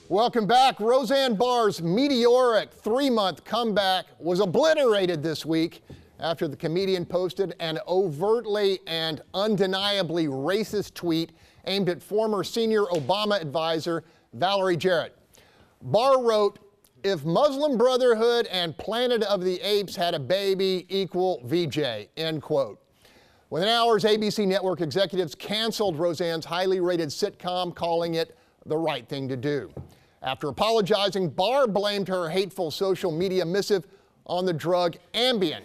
Welcome back. Roseanne Barr's meteoric 3-month comeback was obliterated this week after the comedian posted an overtly and undeniably racist tweet aimed at former senior Obama advisor Valerie Jarrett. Barr wrote, "If Muslim Brotherhood and Planet of the Apes had a baby equal VJ," end quote. Within hours, ABC network executives canceled Roseanne's highly rated sitcom, calling it the right thing to do. After apologizing, Barr blamed her hateful social media missive on the drug AMBIEN.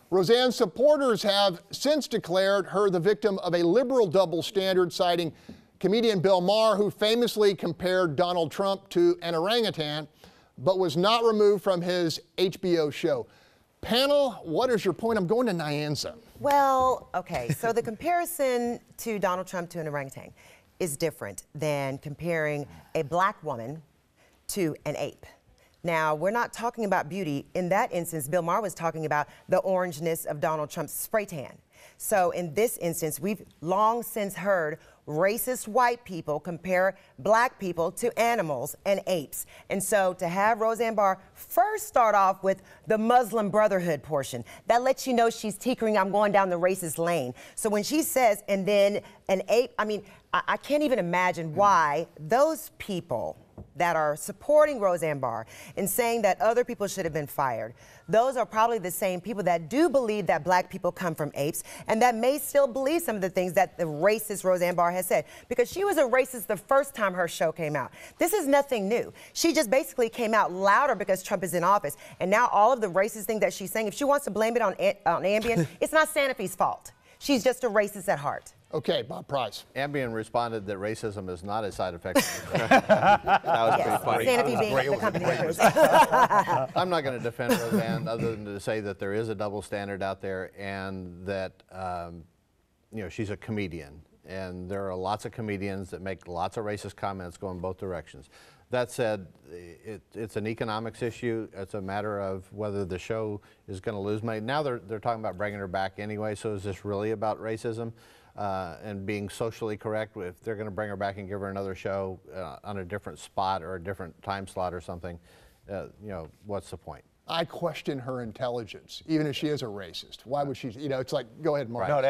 Roseanne's supporters have since declared her the victim of a liberal double standard, citing comedian Bill Maher, who famously compared Donald Trump to an orangutan, but was not removed from his HBO show. Panel, what is your point? I'm going to Nyanza. Well, okay, so the comparison to Donald Trump to an orangutan is different than comparing a black woman to an ape. Now, we're not talking about beauty. In that instance, Bill Maher was talking about the orangeness of Donald Trump's spray tan. So in this instance, we've long since heard racist white people compare black people to animals and apes. And so to have Roseanne Barr first start off with the Muslim Brotherhood portion, that lets you know she's tinkering, I'm going down the racist lane. So when she says, and then an ape, I mean, I can't even imagine why those people that are supporting Roseanne Barr and saying that other people should have been fired, those are probably the same people that do believe that black people come from apes and that may still believe some of the things that the racist Roseanne Barr has said, because she was a racist the first time her show came out. This is nothing new. She just basically came out louder because Trump is in office, and now all of the racist things that she's saying, if she wants to blame it on Ambien, it's not Sanofi's fault. She's just a racist at heart. Okay, Bob Price. Ambien responded that racism is not a side effect. That was pretty funny. Sanofi being the company. I'm not going to defend Roseanne other than to say that there is a double standard out there, and that you know, she's a comedian, and there are lots of comedians that make lots of racist comments going both directions. That said, it's an economics issue. It's a matter of whether the show is going to lose money. Now they're talking about bringing her back anyway, so is this really about racism and being socially correct? If they're going to bring her back and give her another show on a different spot or a different time slot or something, you know, what's the point? I question her intelligence, even if she is a racist. Why would she, you know, it's like, go ahead, Mark. No,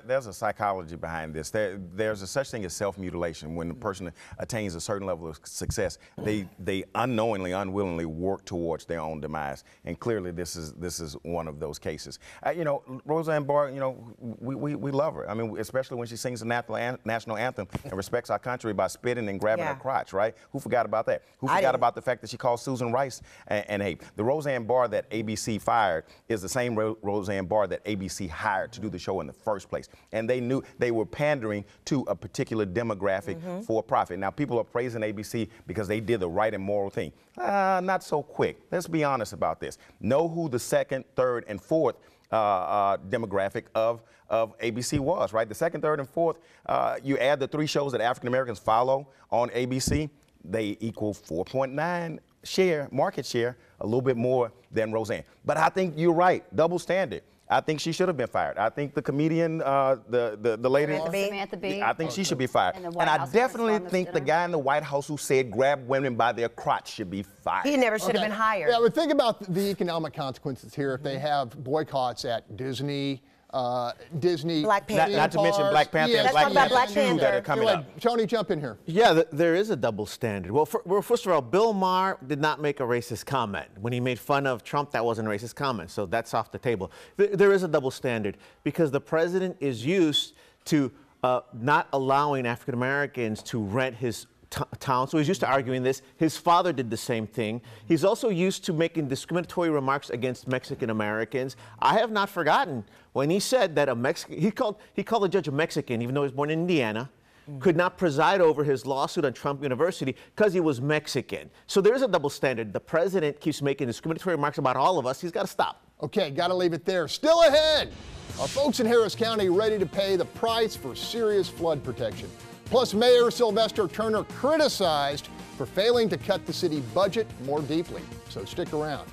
there's a psychology behind this. There's a such thing as self-mutilation. When the person attains a certain level of success, they unknowingly, unwillingly work towards their own demise. And clearly this is one of those cases. You know, Roseanne Barr, you know, we love her. I mean, especially when she sings the national anthem and respects our country by spitting and grabbing her crotch, right? Who forgot about that? Who forgot about the fact that she called Susan Rice an ape? The Roseanne Barr that ABC fired is the same Roseanne Barr that ABC hired to do the show in the first place. And they knew they were pandering to a particular demographic for profit. Now, people are praising ABC because they did the right and moral thing. Not so quick. Let's be honest about this. Know who the second, third, and fourth demographic of ABC was, right? The second, third, and fourth, you add the 3 shows that African Americans follow on ABC, they equal 4.9 market share, a little bit more than Roseanne. But I think you're right, double standard. I think she should have been fired. I think the comedian, the lady, Samantha B. I think she should be fired. And I definitely think the guy in the White House who said grab women by their crotch should be fired. He never should have been hired. Yeah, but think about the economic consequences here if they have boycotts at Disney, Black Panther. Not to mention Black Panther and Black Panther 2 that are coming up. Tony, jump in here. Yeah, there is a double standard. Well, first of all, Bill Maher did not make a racist comment. When he made fun of Trump, that wasn't a racist comment, so that's off the table. There is a double standard because the president is used to not allowing African Americans to rent his town, so he's used to arguing this. His father did the same thing. He's also used to making discriminatory remarks against Mexican Americans. I have not forgotten when he said that a Mexican, he called the judge a Mexican, even though he was born in Indiana, could not preside over his lawsuit on Trump University because he was Mexican. So there is a double standard. The president keeps making discriminatory remarks about all of us. He's got to stop. Okay, got to leave it there. Still ahead, are folks in Harris County ready to pay the price for serious flood protection? Plus, Mayor Sylvester Turner criticized for failing to cut the city budget more deeply. So stick around.